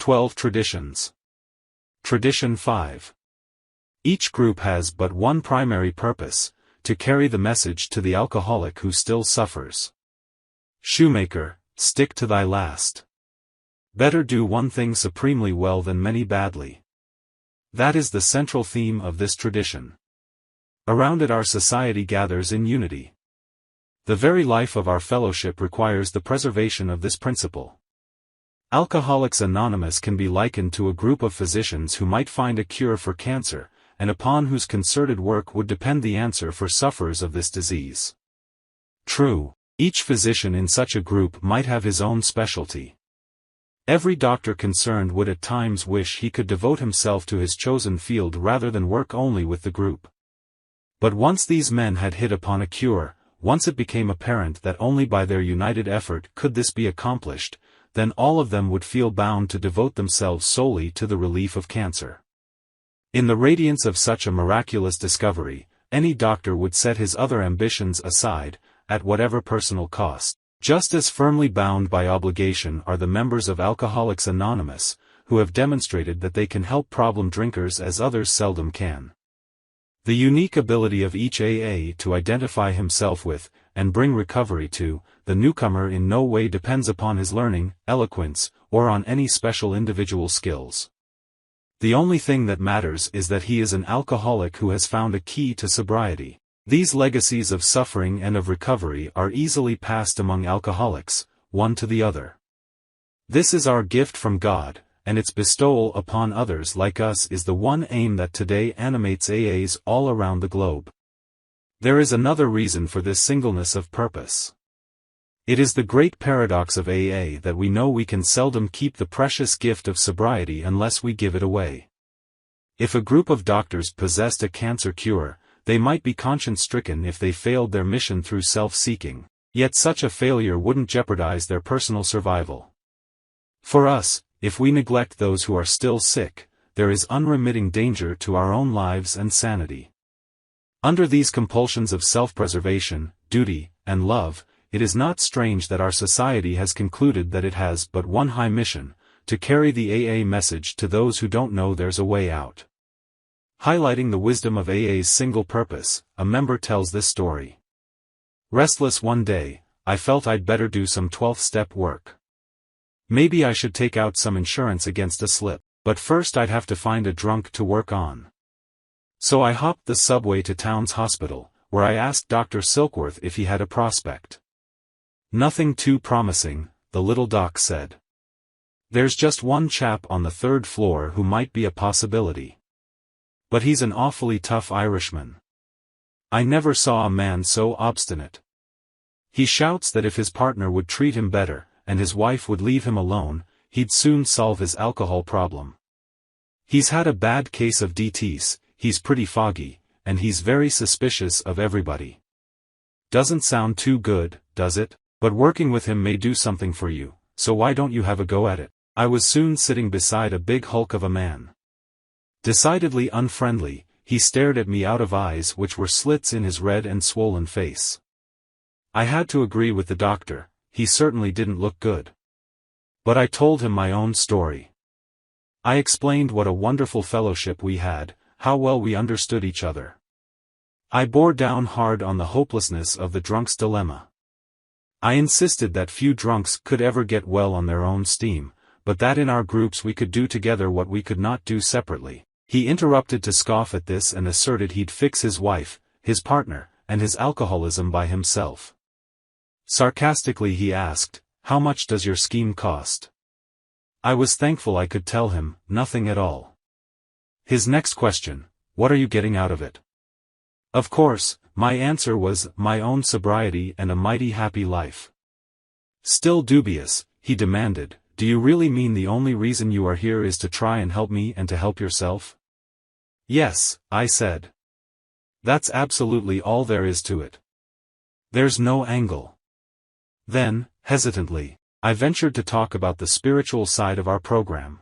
12 Traditions. Tradition 5. Each group has but one primary purpose: to carry the message to the alcoholic who still suffers. Shoemaker, stick to thy last. Better do one thing supremely well than many badly. That is the central theme of this tradition. Around it our society gathers in unity. The very life of our fellowship requires the preservation of this principle. Alcoholics Anonymous can be likened to a group of physicians who might find a cure for cancer, and upon whose concerted work would depend the answer for sufferers of this disease. True, each physician in such a group might have his own specialty. Every doctor concerned would at times wish he could devote himself to his chosen field rather than work only with the group. But once these men had hit upon a cure, once it became apparent that only by their united effort could this be accomplished, then all of them would feel bound to devote themselves solely to the relief of cancer. In the radiance of such a miraculous discovery, any doctor would set his other ambitions aside, at whatever personal cost. Just as firmly bound by obligation are the members of Alcoholics Anonymous, who have demonstrated that they can help problem drinkers as others seldom can. The unique ability of each AA to identify himself with, and bring recovery to, the newcomer in no way depends upon his learning, eloquence, or on any special individual skills. The only thing that matters is that he is an alcoholic who has found a key to sobriety. These legacies of suffering and of recovery are easily passed among alcoholics, one to the other. This is our gift from God, and its bestowal upon others like us is the one aim that today animates AAs all around the globe. There is another reason for this singleness of purpose. It is the great paradox of AA that we know we can seldom keep the precious gift of sobriety unless we give it away. If a group of doctors possessed a cancer cure, they might be conscience-stricken if they failed their mission through self-seeking, yet such a failure wouldn't jeopardize their personal survival. For us, if we neglect those who are still sick, there is unremitting danger to our own lives and sanity. Under these compulsions of self-preservation, duty, and love, it is not strange that our society has concluded that it has but one high mission: to carry the AA message to those who don't know there's a way out. Highlighting the wisdom of AA's single purpose, a member tells this story. Restless one day, I felt I'd better do some 12th-step work. Maybe I should take out some insurance against a slip, but first I'd have to find a drunk to work on. So I hopped the subway to town's hospital, where I asked Dr. Silkworth if he had a prospect. Nothing too promising, the little doc said. There's just one chap on the 3rd floor who might be a possibility. But he's an awfully tough Irishman. I never saw a man so obstinate. He shouts that if his partner would treat him better, and his wife would leave him alone, he'd soon solve his alcohol problem. He's had a bad case of DTs, he's pretty foggy, and he's very suspicious of everybody. Doesn't sound too good, does it? But working with him may do something for you, so why don't you have a go at it? I was soon sitting beside a big hulk of a man. Decidedly unfriendly, he stared at me out of eyes which were slits in his red and swollen face. I had to agree with the doctor, he certainly didn't look good. But I told him my own story. I explained what a wonderful fellowship we had, how well we understood each other. I bore down hard on the hopelessness of the drunk's dilemma. I insisted that few drunks could ever get well on their own steam, but that in our groups we could do together what we could not do separately. He interrupted to scoff at this and asserted he'd fix his wife, his partner, and his alcoholism by himself. Sarcastically he asked, "How much does your scheme cost?" I was thankful I could tell him, nothing at all. His next question, "What are you getting out of it?" Of course, my answer was, my own sobriety and a mighty happy life. Still dubious, he demanded, "Do you really mean the only reason you are here is to try and help me and to help yourself?" "Yes," I said. "That's absolutely all there is to it. There's no angle." Then, hesitantly, I ventured to talk about the spiritual side of our program.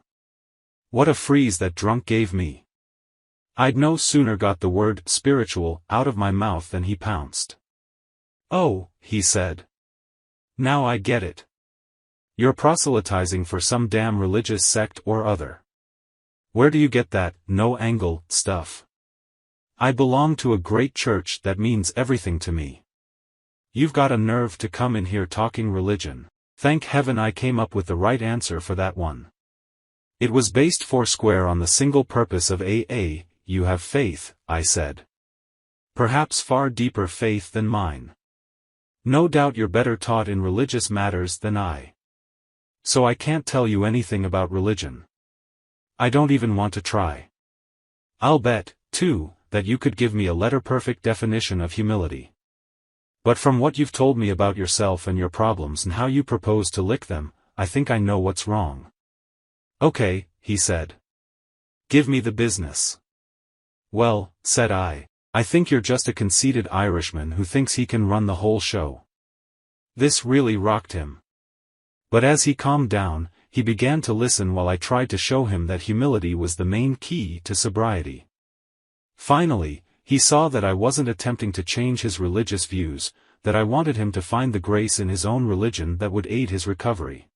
What a freeze that drunk gave me. I'd no sooner got the word spiritual out of my mouth than he pounced. "Oh," he said. "Now I get it. You're proselytizing for some damn religious sect or other. Where do you get that no-angle stuff? I belong to a great church that means everything to me. You've got a nerve to come in here talking religion. Thank heaven I came up with the right answer for that one. It was based foursquare on the single purpose of AA. You have faith, I said. Perhaps far deeper faith than mine. No doubt you're better taught in religious matters than I. So I can't tell you anything about religion. I don't even want to try. I'll bet, too, that you could give me a letter-perfect definition of humility. But from what you've told me about yourself and your problems and how you propose to lick them, I think I know what's wrong. Okay, he said. Give me the business. Well, said I think you're just a conceited Irishman who thinks he can run the whole show. This really rocked him. But as he calmed down, he began to listen while I tried to show him that humility was the main key to sobriety. Finally, he saw that I wasn't attempting to change his religious views, that I wanted him to find the grace in his own religion that would aid his recovery.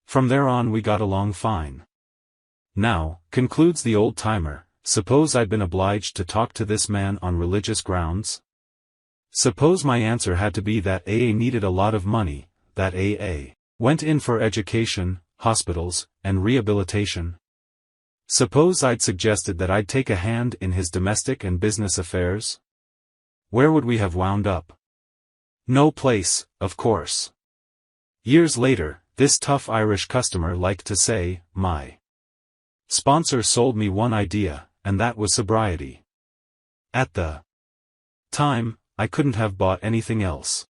From there on we got along fine. Now, concludes the old-timer, suppose I'd been obliged to talk to this man on religious grounds? Suppose my answer had to be that AA needed a lot of money, that AA went in for education, hospitals, and rehabilitation? Suppose I'd suggested that I'd take a hand in his domestic and business affairs? Where would we have wound up? No place, of course. Years later, this tough Irish customer liked to say, my sponsor sold me one idea, and that was sobriety. At the time, I couldn't have bought anything else.